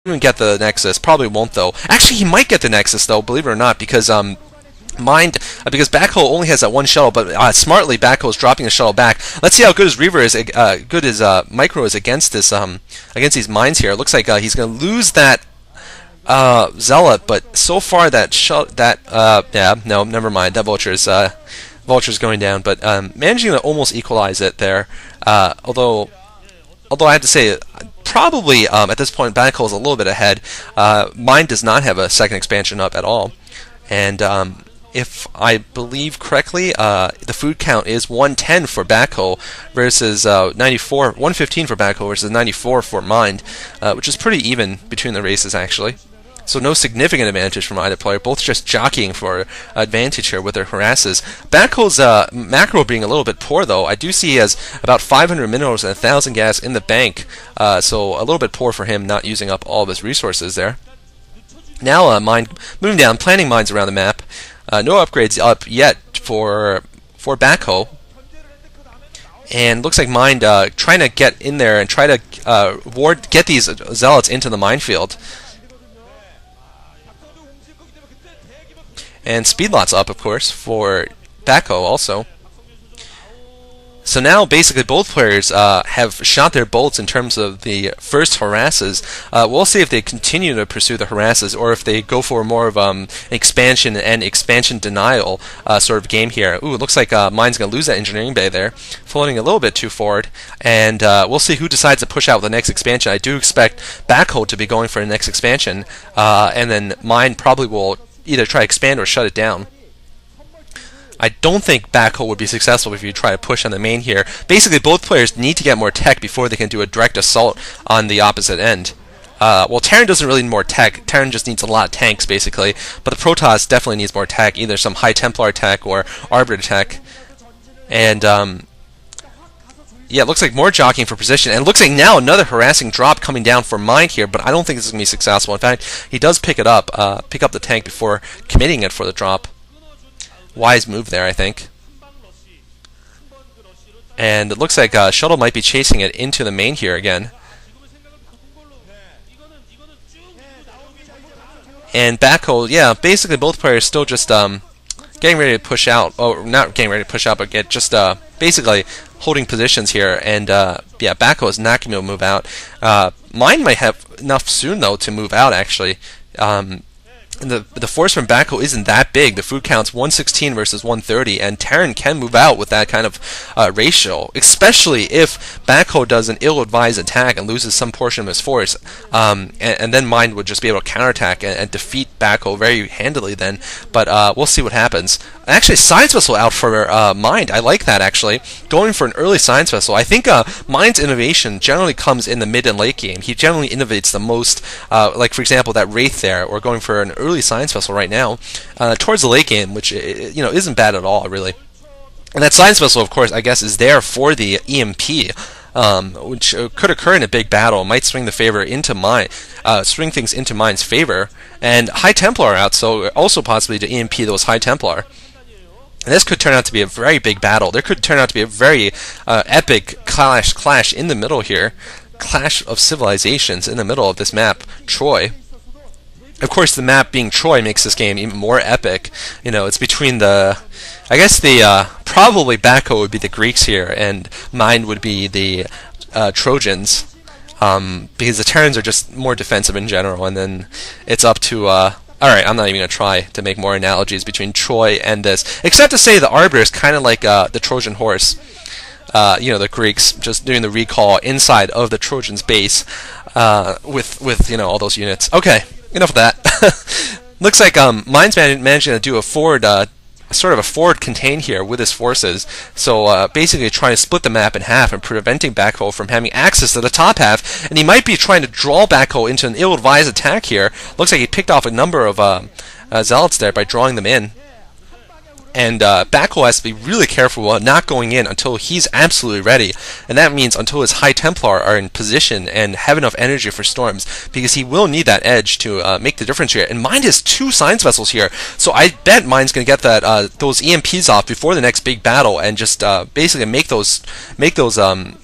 even get the Nexus. Probably won't though. Actually, he might get the Nexus though, believe it or not, because because Backho only has that one shuttle, but smartly Backho is dropping the shuttle back. Let's see how good his Reaver is, good his Micro is against this against these mines here. It looks like he's going to lose that Zealot, but so far that yeah, no, never mind. That Vulture's going down, but managing to almost equalize it there. Although I have to say, probably at this point Backho is a little bit ahead. Mine does not have a second expansion up at all, and if I believe correctly, the food count is 110 for Backho versus 115 for Backho versus 94 for Mind, which is pretty even between the races actually. So no significant advantage from either player, both just jockeying for advantage here with their harasses. Backho's macro being a little bit poor though. I do see he has about 500 minerals and 1,000 gas in the bank, so a little bit poor for him, not using up all of his resources there. Now Mind moving down, planting mines around the map. No upgrades up yet for Backho, and looks like Mind trying to get in there and try to get these zealots into the minefield. And speed lots up, of course, for Backho also. So now basically both players have shot their bolts in terms of the first harasses. We'll see if they continue to pursue the harasses or if they go for more of an expansion and expansion denial sort of game here. Ooh, it looks like Mind's going to lose that engineering bay there, floating a little bit too forward. And we'll see who decides to push out the next expansion. I do expect Backho to be going for the next expansion, and then Mind probably will either try to expand or shut it down. I don't think Backho would be successful if you try to push on the main here. Basically, both players need to get more tech before they can do a direct assault on the opposite end. Well, Terran doesn't really need more tech. Terran just needs a lot of tanks, basically. But the Protoss definitely needs more tech, either some High Templar tech or Arbiter tech. And, yeah, it looks like more jockeying for position. And it looks like now another harassing drop coming down for Mind here, but I don't think this is going to be successful. In fact, he does pick up the tank before committing it for the drop. Wise move there, I think. And it looks like Shuttle might be chasing it into the main here again. And Backho, yeah, basically both players still just getting ready to push out. Oh, not getting ready to push out, but just basically holding positions here. And yeah, Backho is not going to move out. Mine might have enough soon though to move out actually. The force from Backho isn't that big. The food count's 116 versus 130, and Terran can move out with that kind of ratio, especially if Backho does an ill-advised attack and loses some portion of his force, and then Mind would just be able to counterattack and defeat Backho very handily then, but we'll see what happens. Actually, Science Vessel out for Mind. I like that, actually. Going for an early Science Vessel. I think Mind's innovation generally comes in the mid and late game. He generally innovates the most, like, for example, that Wraith there, or going for an early Science Vessel right now, towards the late game, which, you know, isn't bad at all, really. And that Science Vessel, of course, I guess, is there for the EMP, which could occur in a big battle. It might swing the favor into swing things into Mind's favor. And High Templar out, so also possibly to EMP those High Templar. And this could turn out to be a very big battle. There could turn out to be a very epic clash in the middle here. Clash of civilizations in the middle of this map, Troy. Of course, the map being Troy makes this game even more epic. You know, it's between I guess probably Backho would be the Greeks here, and Mind would be the Trojans, because the Terrans are just more defensive in general, and then it's up to, alright, I'm not even going to try to make more analogies between Troy and this, except to say the Arbiter is kind of like the Trojan horse. You know, the Greeks just doing the recall inside of the Trojans' base, with you know, all those units. Okay. Enough of that. Looks like Mind's managing to do a forward, sort of a forward contain here with his forces. So basically trying to split the map in half and preventing Backho from having access to the top half. And he might be trying to draw Backho into an ill-advised attack here. Looks like he picked off a number of Zealots there by drawing them in. And Backho has to be really careful not going in until he's absolutely ready. And that means until his High Templar are in position and have enough energy for storms, because he will need that edge to make the difference here. And Mind has 2 Science Vessels here, so I bet Mind's going to get that those EMPs off before the next big battle, and just basically make those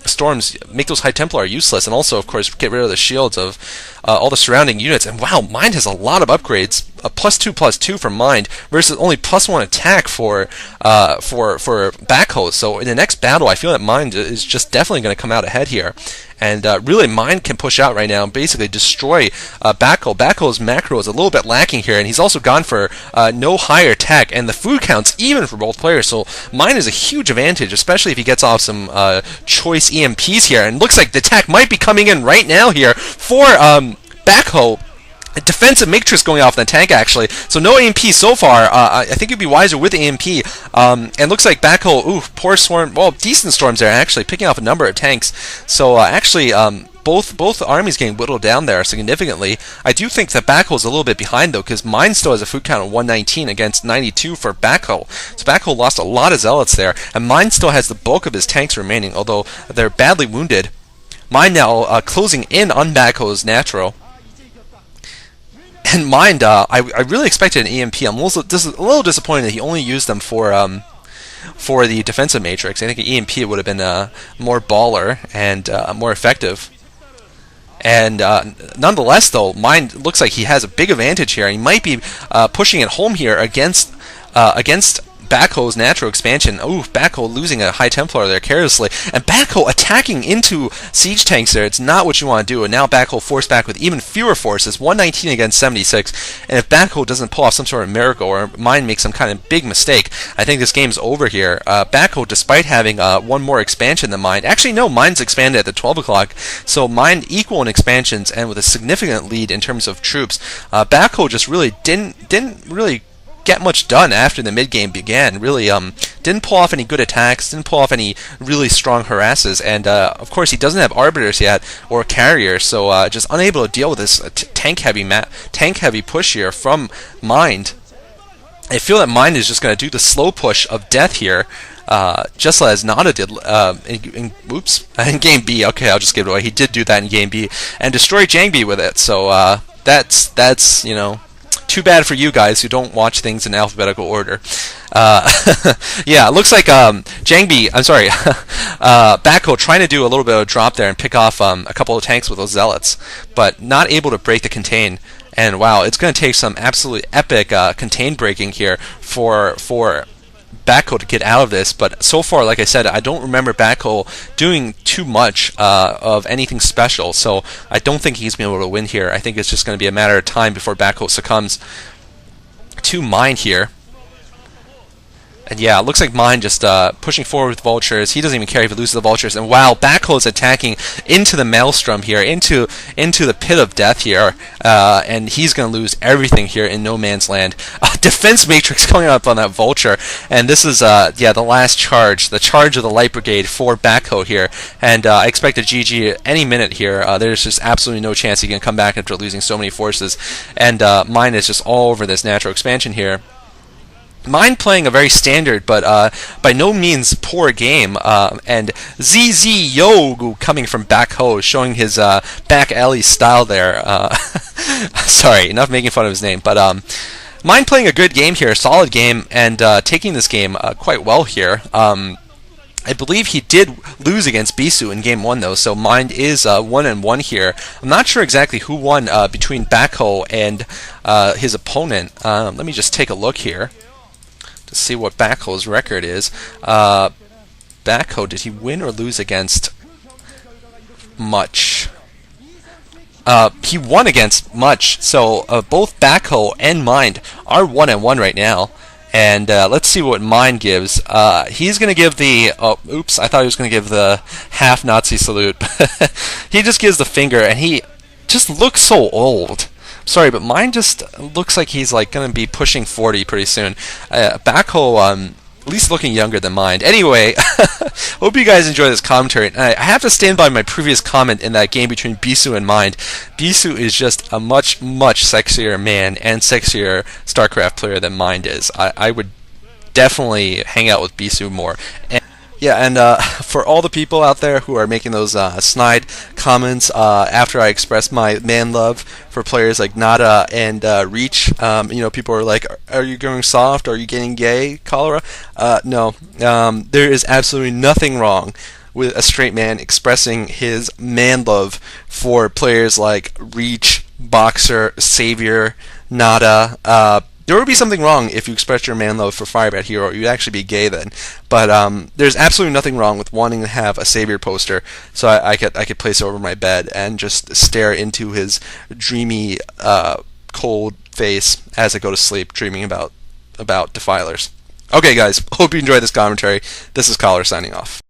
storms, make those High Templar useless, and also, of course, get rid of the shields of all the surrounding units. And wow, Mind has a lot of upgrades. A +2/+2 for Mind versus only +1 attack for Backho. So in the next battle, I feel that Mind is just definitely going to come out ahead here. And really, Mind can push out right now and basically destroy Backho. Backho's macro is a little bit lacking here, and he's also gone for no higher attack, and the food counts even for both players. So Mind is a huge advantage, especially if he gets off some choice EMPs here. And looks like the attack might be coming in right now here for Backho. A defensive matrix going off in the tank, actually. So no AMP so far. I think it'd be wiser with AMP. And looks like Backho, ooh, poor storm. Well, decent storms there, actually, picking off a number of tanks. So actually, both armies getting whittled down there significantly. I do think that Backho is a little bit behind, though, because Mind still has a food count of 119 against 92 for Backho. So Backho lost a lot of zealots there, and Mind still has the bulk of his tanks remaining, although they're badly wounded. Mind now closing in on Backho's Natro. And Mind, I really expected an EMP. I'm a little disappointed that he only used them for the defensive matrix. I think an EMP would have been more baller and more effective. And nonetheless, though, Mind looks like he has a big advantage here. He might be pushing it home here against Backho's natural expansion. Ooh, Backho losing a High Templar there carelessly. And Backho attacking into siege tanks there. It's not what you want to do. And now Backho forced back with even fewer forces, 119 against 76. And if Backho doesn't pull off some sort of miracle or Mind makes some kind of big mistake, I think this game's over here. Backho, despite having one more expansion than Mind, actually no, Mind's expanded at the 12 o'clock. So Mind equal in expansions and with a significant lead in terms of troops. Backho just really didn't really get much done after the mid-game began. Really didn't pull off any good attacks, didn't pull off any really strong harasses, and of course he doesn't have arbiters yet or carriers, so just unable to deal with this tank-heavy push here from Mind. I feel that Mind is just going to do the slow push of death here, just as Nada did in Game B. Okay, I'll just give it away. He did do that in Game B, and destroy Jangbi with it, so that's you know, too bad for you guys who don't watch things in alphabetical order. Yeah, it looks like Backho trying to do a little bit of a drop there and pick off a couple of tanks with those zealots, but not able to break the contain. And wow, it's going to take some absolutely epic contain breaking here for Backho to get out of this, but so far, like I said, I don't remember Backho doing too much of anything special, so I don't think he's been able to win here. I think it's just going to be a matter of time before Backho succumbs to Mind here. And yeah, it looks like Mind just pushing forward with vultures. He doesn't even care if he loses the vultures. And wow, Backho is attacking into the maelstrom here, into the pit of death here, and he's going to lose everything here in no man's land. Defense matrix coming up on that vulture, and this is yeah, the last charge, the charge of the light brigade for Backho here. And I expect a GG any minute here. There's just absolutely no chance he can come back after losing so many forces. And Mind is just all over this natural expansion here. Mind playing a very standard but by no means poor game, and ZZ Yogu coming from Backho, showing his back alley style there. Sorry, enough making fun of his name, but Mind playing a good game here, a solid game, and taking this game quite well here. I believe he did lose against Bisu in Game 1, though, so Mind is 1-1 here. I'm not sure exactly who won between Backho and his opponent. Let me just take a look here to see what Backho's record is. Backho, did he win or lose against Much? He won against Much, so both Backho and Mind are 1-1 right now. And let's see what Mind gives. He's going to give the... Oh, oops, I thought he was going to give the half Nazi salute. He just gives the finger, and he just looks so old. Sorry, but Mind just looks like he's like going to be pushing 40 pretty soon. Backho, at least looking younger than Mind. Anyway, hope you guys enjoy this commentary. I have to stand by my previous comment in that game between Bisu and Mind. Bisu is just a much, much sexier man and sexier StarCraft player than Mind is. I would definitely hang out with Bisu more. Yeah, and for all the people out there who are making those snide comments after I express my man love for players like Nada and Reach, people are like, "Are you going soft? Are you getting gay, Cholera?" No, there is absolutely nothing wrong with a straight man expressing his man love for players like Reach, Boxer, Savior, Nada. There would be something wrong if you expressed your man love for Firebat Hero. You'd actually be gay then. But there's absolutely nothing wrong with wanting to have a Savior poster, so I could place it over my bed and just stare into his dreamy, cold face as I go to sleep, dreaming about Defilers. Okay, guys, hope you enjoyed this commentary. This is Collar signing off.